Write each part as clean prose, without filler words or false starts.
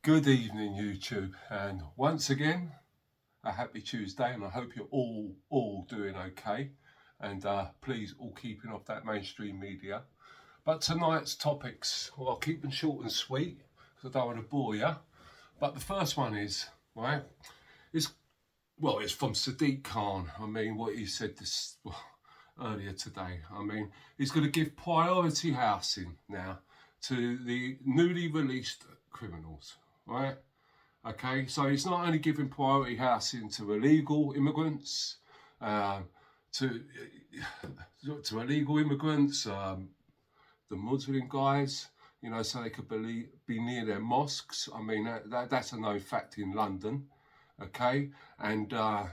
Good evening, YouTube, and once again, a happy Tuesday, and I hope you're all doing okay, and please all keeping off that mainstream media. But tonight's topics, well, I'll keep them short and sweet because I don't want to bore you. But the first one is right. It's from Sadiq Khan. I mean, what he said earlier today. I mean, he's going to give priority housing now to the newly released criminals, right? Okay, so it's not only giving priority housing to illegal immigrants, um, to to illegal immigrants, the Muslim guys, so they could be near their mosques. I mean, that's a known fact in London. Okay, and now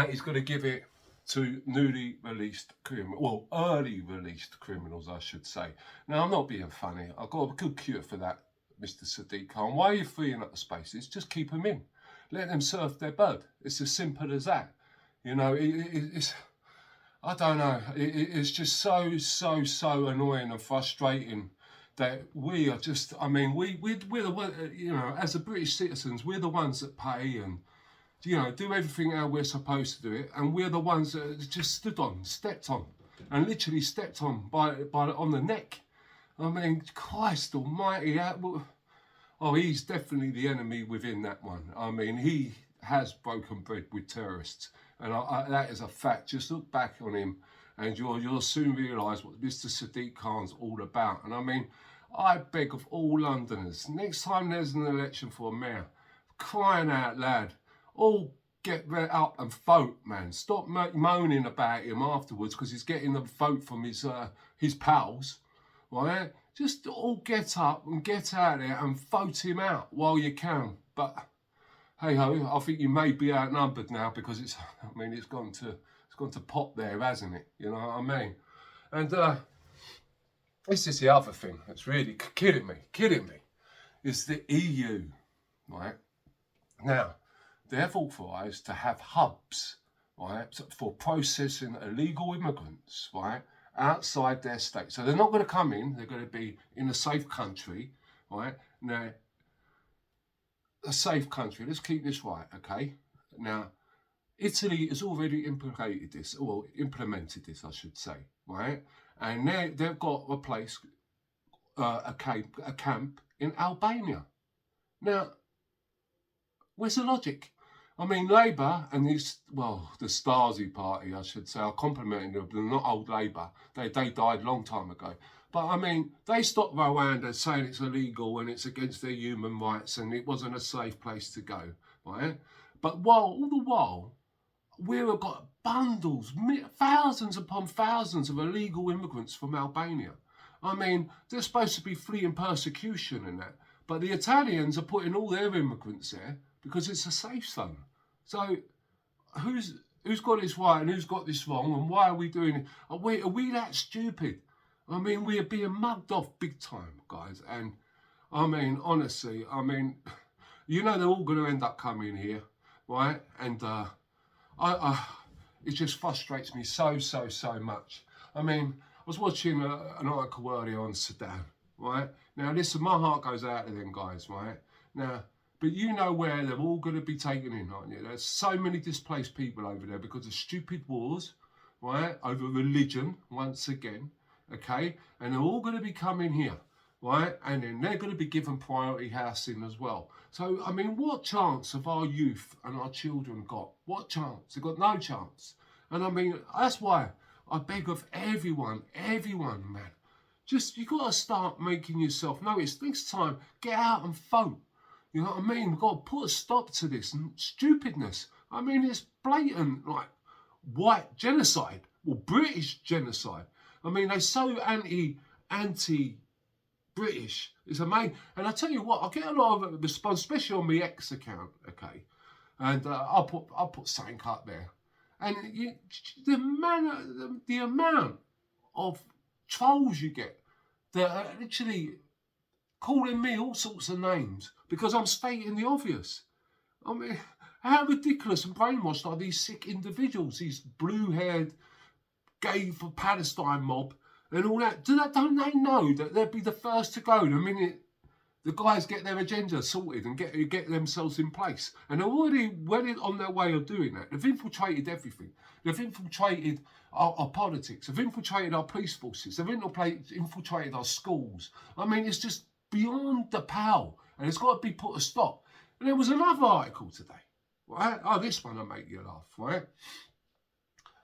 he's going to give it to newly released criminals, well, early released criminals, I should say. Now, I'm not being funny. I've got a good cure for that, Mr. Sadiq Khan. Why are you freeing up the spaces? Just keep them in. Let them surf their bud. It's as simple as that. It's, I don't know. It's just so annoying and frustrating that we are just, I mean, we're the one, as the British citizens, we're the ones that pay and do everything how we're supposed to do it, and we're the ones that just stepped on, and literally stepped on by on the neck. I mean, Christ Almighty! He's definitely the enemy within that one. I mean, he has broken bread with terrorists, and that is a fact. Just look back on him, and you'll soon realise what Mr. Sadiq Khan's all about. And I mean, I beg of all Londoners, next time there's an election for a mayor, crying out loud, all get up and vote, man. Stop moaning about him afterwards because he's getting the vote from his pals, right? Just all get up and get out there and vote him out while you can. But hey ho, I think you may be outnumbered now because it's gone to pot there, hasn't it? You know what I mean? And this is the other thing that's really kidding me, is the EU, right? Now, they've authorised to have hubs, right, for processing illegal immigrants, right, outside their state. So they're not going to come in, they're going to be in a safe country, right? Now, a safe country, let's keep this right, okay? Now, Italy has already implemented this, I should say, right? And they've got a place, a camp in Albania. Now, where's the logic? I mean, Labour and the Stasi party, I should say, are complimenting them. They're not old Labour. They died a long time ago. But I mean, they stopped Rwanda saying it's illegal and it's against their human rights and it wasn't a safe place to go, right? But all the while, we've got bundles, thousands upon thousands of illegal immigrants from Albania. I mean, they're supposed to be fleeing persecution and that. But the Italians are putting all their immigrants there because it's a safe zone. So who's got this right and who's got this wrong, and why are we doing it? Are we that stupid? I mean, we are being mugged off big time, guys. And I mean, honestly, they're all going to end up coming here, right? And it just frustrates me so much. I mean, I was watching an article earlier on Sudan, right? Now, listen, my heart goes out to them guys, right? Now, but you know where they're all going to be taken in, aren't you? There's so many displaced people over there because of stupid wars, right? Over religion, once again, okay? And they're all going to be coming here, right? And then they're going to be given priority housing as well. So, I mean, what chance have our youth and our children got? What chance? They've got no chance. And I mean, that's why I beg of everyone, man, you got to start making yourself notice. Next time, get out and vote. You know what I mean? We've got to put a stop to this stupidness. I mean, it's blatant, like, white genocide, or British genocide. I mean, they're so anti-British. It's amazing. And I tell you what, I get a lot of response, especially on my X account, okay? And I'll put something up there. And the amount of trolls you get that are literally calling me all sorts of names because I'm stating the obvious. I mean, how ridiculous and brainwashed are these sick individuals, these blue-haired, gay for Palestine mob and all that? Don't they know that they'll be the first to go the minute the guys get their agenda sorted and get themselves in place. And they're already well on their way of doing that. They've infiltrated everything. They've infiltrated our politics. They've infiltrated our police forces. They've infiltrated our schools. I mean, it's just beyond the pale. And it's got to be put a stop. And there was another article today. Right? Oh, this one will make you laugh, right?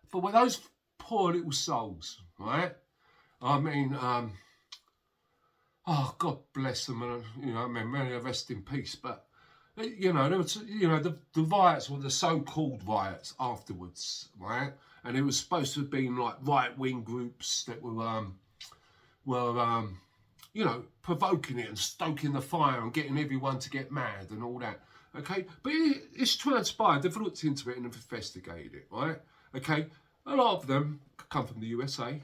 For those poor little souls, right? I mean, oh, God bless them, and I mean, may they rest in peace. But there was, the riots were the so-called riots afterwards, right? And it was supposed to have been like right-wing groups that were provoking it and stoking the fire and getting everyone to get mad and all that. Okay, but it's transpired. They've looked into it and have investigated it, right? Okay, a lot of them come from the USA,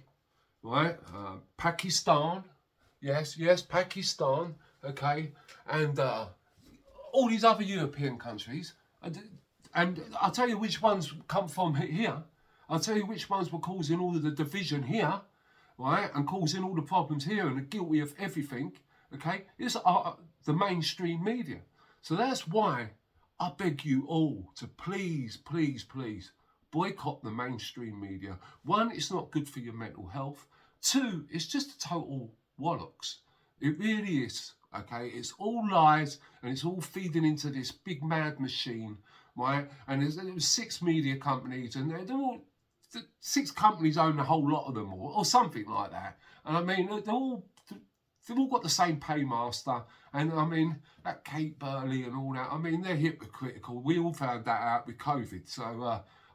right? Pakistan. Yes, Pakistan, okay, and all these other European countries, and I'll tell you which ones come from here. I'll tell you which ones were causing all of the division here, right, and causing all the problems here and are guilty of everything, okay. It's the mainstream media. So that's why I beg you all to please, please, please boycott the mainstream media. One, it's not good for your mental health. Two, it's just a total bollocks. It really is, okay? It's all lies and it's all feeding into this big mad machine, right? And there was 6 media companies and they're all, 6 companies own a whole lot of them or something like that. And I mean, they've all got the same paymaster. And I mean, that Kate Burley and all that, I mean, they're hypocritical. We all found that out with COVID. So,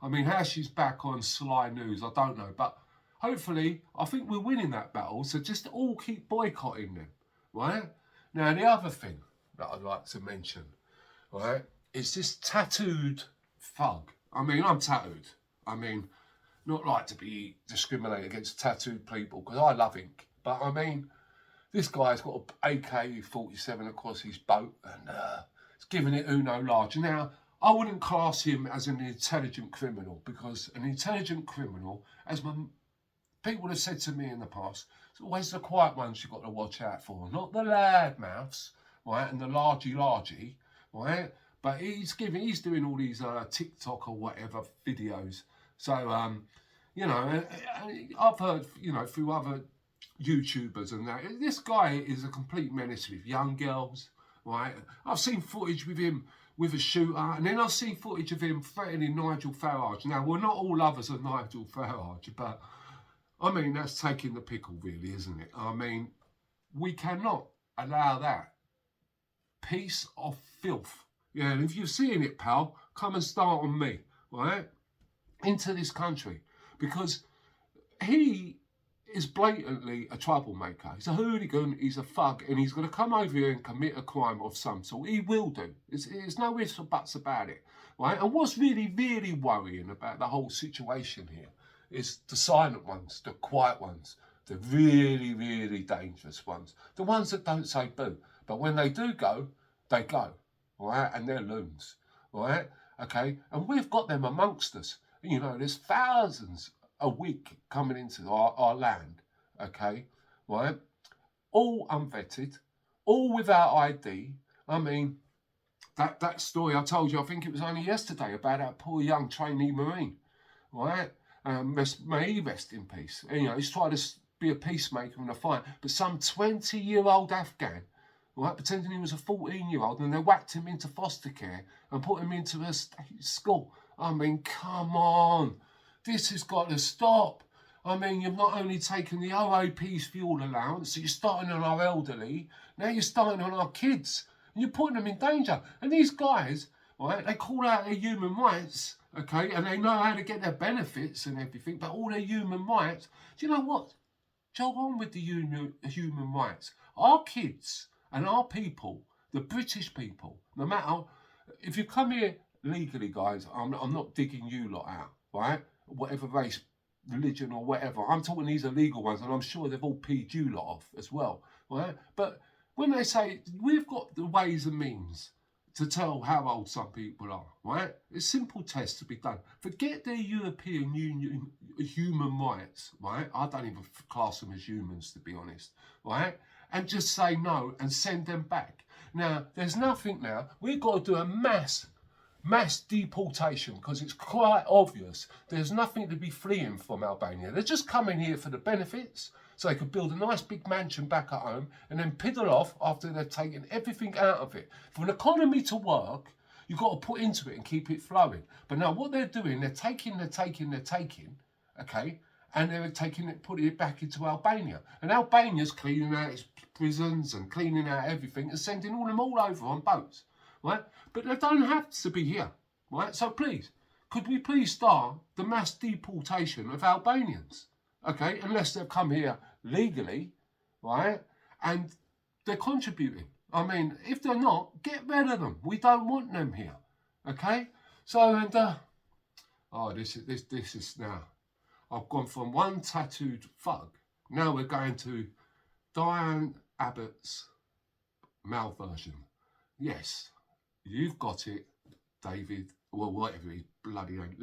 I mean, how she's back on Sly News, I don't know. But hopefully, I think we're winning that battle, so just all keep boycotting them, right? Now, the other thing that I'd like to mention, right, is this tattooed thug. I mean, I'm tattooed. I mean, not like to be discriminated against tattooed people, because I love ink. But, I mean, this guy's got an AK-47 across his boat, and he's giving it Uno large. Now, I wouldn't class him as an intelligent criminal, because an intelligent criminal, as people have said to me in the past, it's always the quiet ones you've got to watch out for, not the loud mouths, right, and the largy, right? But he's doing all these TikTok or whatever videos. So, I've heard, through other YouTubers and that, this guy is a complete menace with young girls, right? I've seen footage with him with a shooter, and then I've seen footage of him threatening Nigel Farage. Now, we're not all lovers of Nigel Farage, but I mean, that's taking the pickle, really, isn't it? I mean, we cannot allow that piece of filth. Yeah, and if you're seeing it, pal, come and start on me, right? Into this country. Because he is blatantly a troublemaker. He's a hooligan, he's a thug, and he's going to come over here and commit a crime of some sort. He will do. There's no ifs or buts about it, right? And what's really, really worrying about the whole situation here is the silent ones, the quiet ones, the really, really dangerous ones, the ones that don't say boo. But when they do go, they go, all right? And they're loons, all right? Okay? And we've got them amongst us. There's thousands a week coming into our land, okay? Right? All unvetted, all without ID. I mean, that story I told you, I think it was only yesterday, about that poor young trainee Marine, right? May he rest in peace. He's trying to be a peacemaker in a fight, but some 20-year-old Afghan, right, pretending he was a 14-year-old, and they whacked him into foster care and put him into a state school. I mean, come on. This has got to stop. I mean, you've not only taken the OAP's fuel allowance, you're starting on our elderly, now you're starting on our kids, and you're putting them in danger. And these guys, right, they call out their human rights, okay, and they know how to get their benefits and everything, but all their human rights, do you know what? Jog on with the human rights. Our kids and our people, the British people, no matter, if you come here legally, guys, I'm not digging you lot out, right? Whatever race, religion or whatever. I'm talking these illegal ones, and I'm sure they've all peed you lot off as well, right? But when they say, we've got the ways and means to tell how old some people are, right? It's simple tests to be done. Forget their European Union human rights, right? I don't even class them as humans, to be honest, right? and just say no and send them back. Now, there's nothing now. We've got to do a mass deportation because it's quite obvious there's nothing to be fleeing from Albania. They're just coming here for the benefits so they could build a nice big mansion back at home and then piddle off after they've taken everything out of it. For an economy to work, you've got to put into it and keep it flowing. But now what they're doing, they're taking, okay, and they're taking it, putting it back into Albania. And Albania's cleaning out its prisons and cleaning out everything and sending them all over on boats, right? But they don't have to be here, right? So please, could we please start the mass deportation of Albanians, okay? Unless they've come here legally, right? And they're contributing. I mean, if they're not, get rid of them. We don't want them here, okay? So, and, this is now, I've gone from one tattooed thug, now we're going to Diane Abbott's male version. Yes, you've got it, David, well, whatever he bloody name,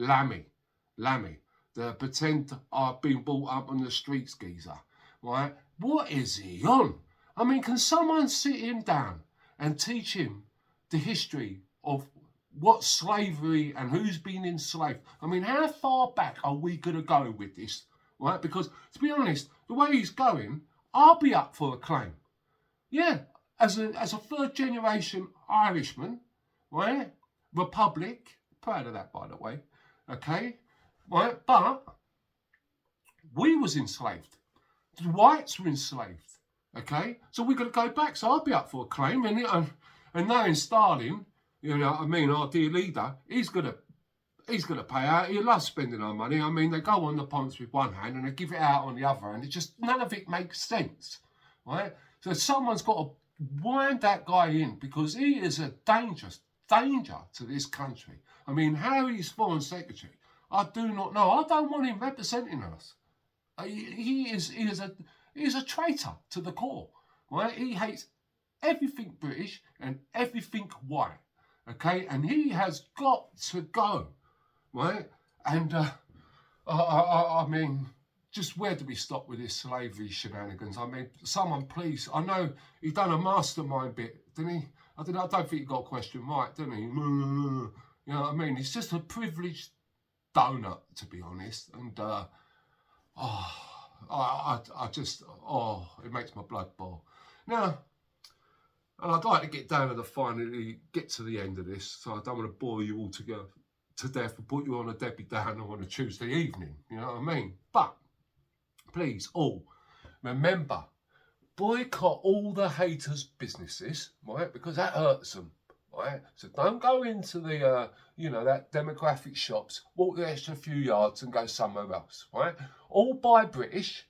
Lammy, the pretend I've been brought up on the streets geezer, right? What is he on? I mean, can someone sit him down and teach him the history of what slavery and who's been enslaved? I mean, how far back are we going to go with this, right? Because, to be honest, the way he's going, I'll be up for a claim. Yeah, as a third generation Irishman, right? Republic, proud of that, by the way, okay? Right, but we was enslaved. The whites were enslaved. Okay, so we're going to go back. So I'll be up for a claim, and knowing Stalin, you know what I mean, our dear leader, he's gonna pay out. He loves spending our money. I mean, they go on the punts with one hand and they give it out on the other hand. It just, none of it makes sense, right? So someone's got to wind that guy in because he is a danger to this country. I mean, Harry's foreign secretary, I do not know. I don't want him representing us. He is a traitor to the core, right? He hates everything British and everything white, okay? And he has got to go, right? And I mean, just where do we stop with this slavery shenanigans? I mean, someone please, I know he done a mastermind bit, didn't he? I don't think he got a question right, didn't he? You know what I mean? He's just a privileged donut, to be honest. And, I just, it makes my blood boil. Now, and I'd like to get down to finally get to the end of this, so I don't want to bore you all to death and put you on a Debbie Downer on a Tuesday evening, you know what I mean? But, please, all, remember, boycott all the haters' businesses, right? Because that hurts them, right? So don't go into the, that demographic shops, walk the extra few yards and go somewhere else, right? All buy British,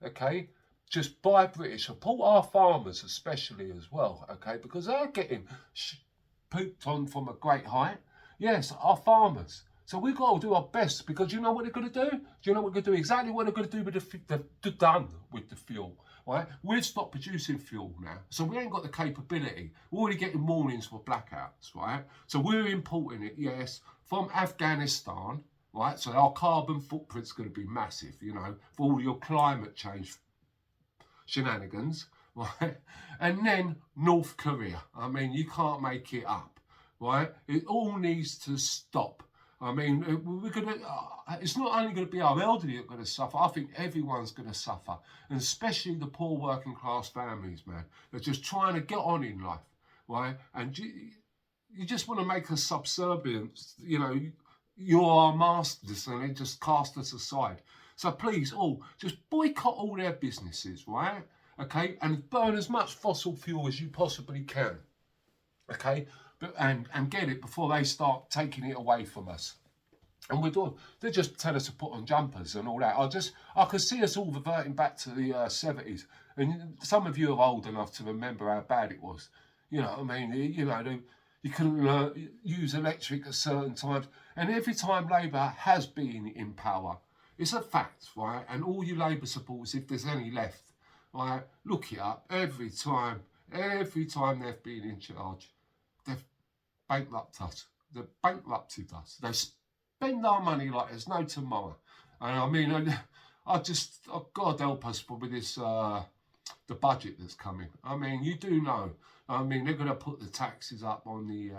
okay? Just buy British. Support our farmers especially as well, okay? Because they're getting pooped on from a great height. Yes, our farmers. So we've got to do our best because you know what they're going to do? Do you know what they're going to do? Exactly what they're going to do with the done with the fuel, right? We've stopped producing fuel now, so we ain't got the capability. We're already getting warnings for blackouts, right? So we're importing it, yes, from Afghanistan, right? So our carbon footprint's going to be massive, you know, for all your climate change shenanigans, right? And then North Korea. I mean, you can't make it up, right? It all needs to stop. I mean, it's not only going to be our elderly that are going to suffer, I think everyone's going to suffer. And especially the poor working class families, man. They're just trying to get on in life, right? And you just want to make us subservient, you know, you're our masters, and they just cast us aside. So please, all, just boycott all their businesses, right? Okay, and burn as much fossil fuel as you possibly can, okay? And get it before they start taking it away from us. And they just tell us to put on jumpers and all that. I could see us all reverting back to the 70s. And some of you are old enough to remember how bad it was. You know what I mean? You know, you couldn't use electric at certain times. And every time Labour has been in power, it's a fact, right? And all you Labour supporters, if there's any left, right, look it up. Every time they've been in charge, they've bankrupted us. They've bankrupted us. They spend our money like there's no tomorrow. And I mean, God help us with this, the the budget that's coming. I mean, you do know. I mean, they're going to put the taxes up on the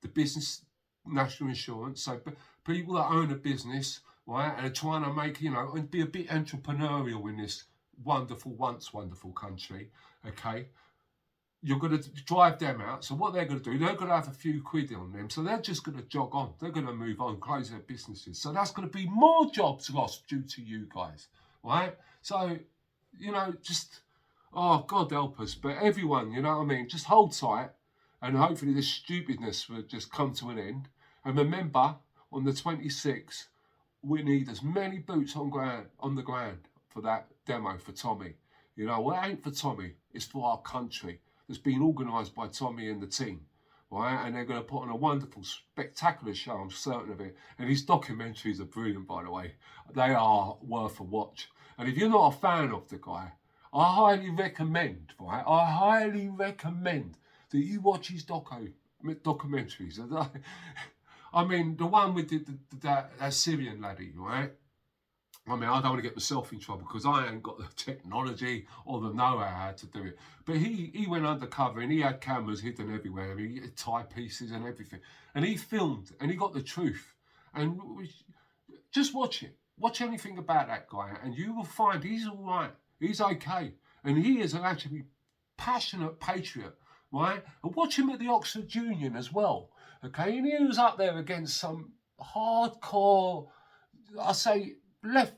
business national insurance. So people that own a business, right, and are trying to make, and be a bit entrepreneurial in this once wonderful country, okay, you're going to drive them out. So what they're going to do, they're going to have a few quid on them. So they're just going to jog on. They're going to move on, close their businesses. So that's going to be more jobs lost due to you guys, right? So, just, oh, God help us. But everyone, you know what I mean? Just hold tight. And hopefully this stupidness will just come to an end. And remember, on the 26th, we need as many boots on the ground for that demo for Tommy. Well, it ain't for Tommy. It's for our country. It's been organised by Tommy and the team, right? And they're going to put on a wonderful, spectacular show, I'm certain of it. And his documentaries are brilliant, by the way. They are worth a watch. And if you're not a fan of the guy, I highly recommend, right? I highly recommend that you watch his documentaries. I mean, the one with that Syrian laddie, right? I mean, I don't want to get myself in trouble because I ain't got the technology or the know-how how to do it. But he went undercover and he had cameras hidden everywhere. I mean, he had timepieces and everything. And he filmed and he got the truth. And just watch it. Watch anything about that guy and you will find he's all right. He's okay. And he is an actually passionate patriot, right? And watch him at the Oxford Union as well, okay? And he was up there against some hardcore, I say, left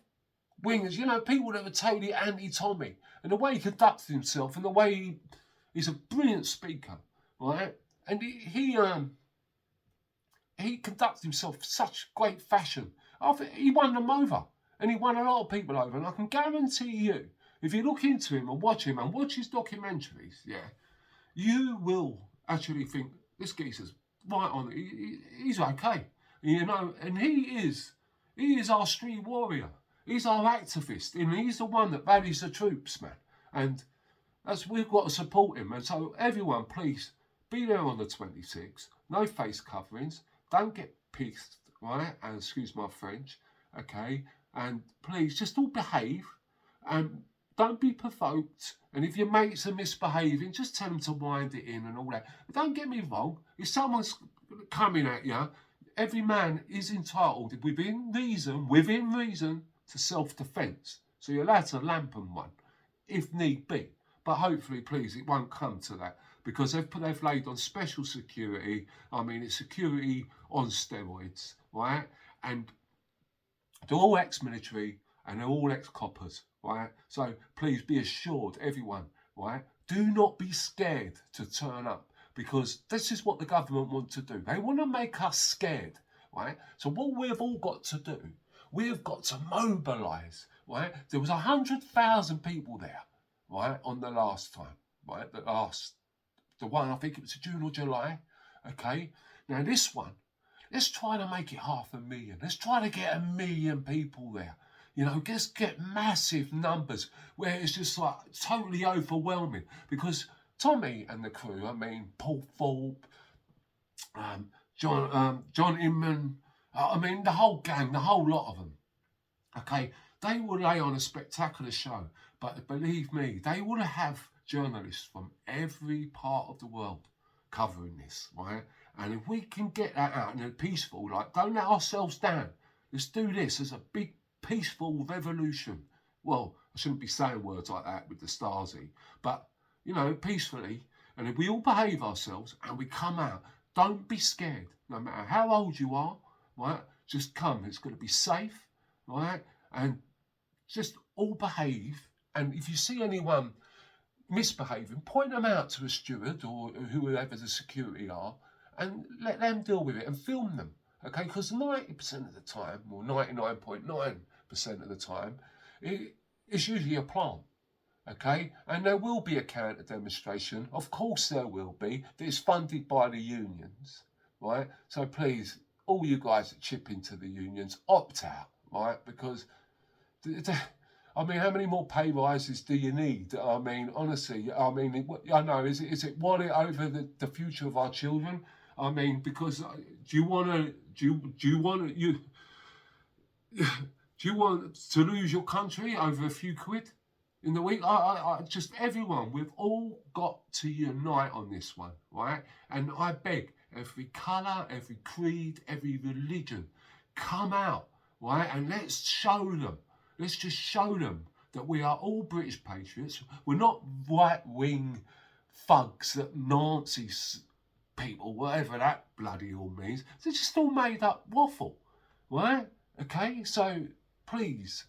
wingers, people that were totally anti-Tommy. And the way he conducted himself and the way he's a brilliant speaker, right? And he conducted himself in such great fashion. He won them over. And he won a lot of people over. And I can guarantee you, if you look into him and watch his documentaries, yeah, you will actually think, this geezer's right on. He's okay. And he is our street warrior. He's our activist, and he's the one that rallies the troops, man. And we've got to support him. And so everyone, please, be there on the 26th. No face coverings. Don't get pissed, right? And excuse my French, okay? And please, just all behave. And don't be provoked. And if your mates are misbehaving, just tell them to wind it in and all that. But don't get me wrong. If someone's coming at you, every man is entitled, within reason, to self-defence. So you're allowed to lampoon one, if need be. But hopefully, please, it won't come to that. Because they've laid on special security. I mean, it's security on steroids, right? And they're all ex-military and they're all ex-coppers, right? So please be assured, everyone, right? Do not be scared to turn up. Because this is what the government want to do. They want to make us scared, right? So what we've all got to do, we've got to mobilise, right? There was 100,000 people there, right, on the last time, right? The one, I think it was June or July, okay? Now this one, let's try to make it 500,000. Let's try to get 1 million people there. Just get massive numbers where it's just like totally overwhelming because Tommy and the crew, I mean, Paul Thorpe, John Inman, I mean, the whole gang, the whole lot of them, okay, they will lay on a spectacular show. But believe me, they will have journalists from every part of the world covering this, right? And if we can get that out in a peaceful, don't let ourselves down. Let's do this as a big, peaceful revolution. Well, I shouldn't be saying words like that with the Stasi, but peacefully, and if we all behave ourselves and we come out, don't be scared, no matter how old you are, right? Just come, it's going to be safe, right? And just all behave, and if you see anyone misbehaving, point them out to a steward or whoever the security are, and let them deal with it and film them, okay? Because 90% of the time, or 99.9% of the time, it's usually a plant. Okay, and there will be a counter demonstration. Of course there will be. That is funded by the unions, right? So please, all you guys that chip into the unions, opt out, right? Because, I mean, how many more pay rises do you need? I mean, honestly, I know, is it wallet over the future of our children? I mean, because do you want to lose your country over a few quid? in the week. Just everyone, we've all got to unite on this one, right? And I beg every colour, every creed, every religion, come out, right? And let's show them. Let's just show them that we are all British patriots. We're not right-wing thugs, that Nazis people, whatever that bloody all means. They're just all made up waffle, right? Okay, so please,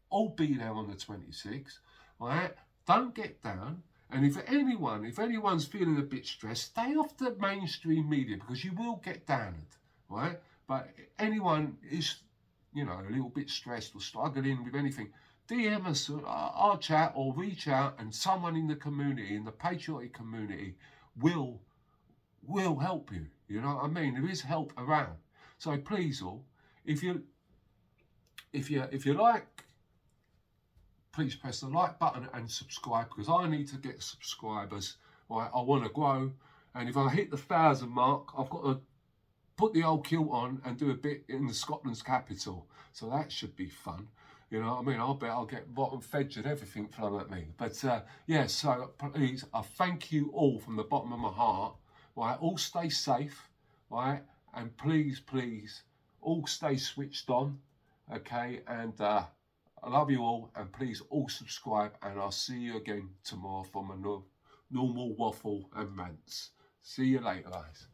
all be there on the 26th, right? Don't get down. And if anyone's feeling a bit stressed, stay off the mainstream media, because you will get downed, right? But anyone is, a little bit stressed or struggling with anything, DM us our chat or reach out, and someone in the community, in the patriotic community, will help you. You know what I mean? There is help around. So please all, if you like, please press the like button and subscribe, because I need to get subscribers. Right, I want to grow, and if I hit the 1,000 mark, I've got to put the old kilt on and do a bit in the Scotland's capital. So that should be fun. You know what I mean? I'll bet I'll get rotten fedge and everything flung at me. But yeah, so please, I thank you all from the bottom of my heart. Right, all stay safe, right? And please, all stay switched on, okay? And I love you all, and please all subscribe, and I'll see you again tomorrow for my normal waffle and rants. See you later, guys.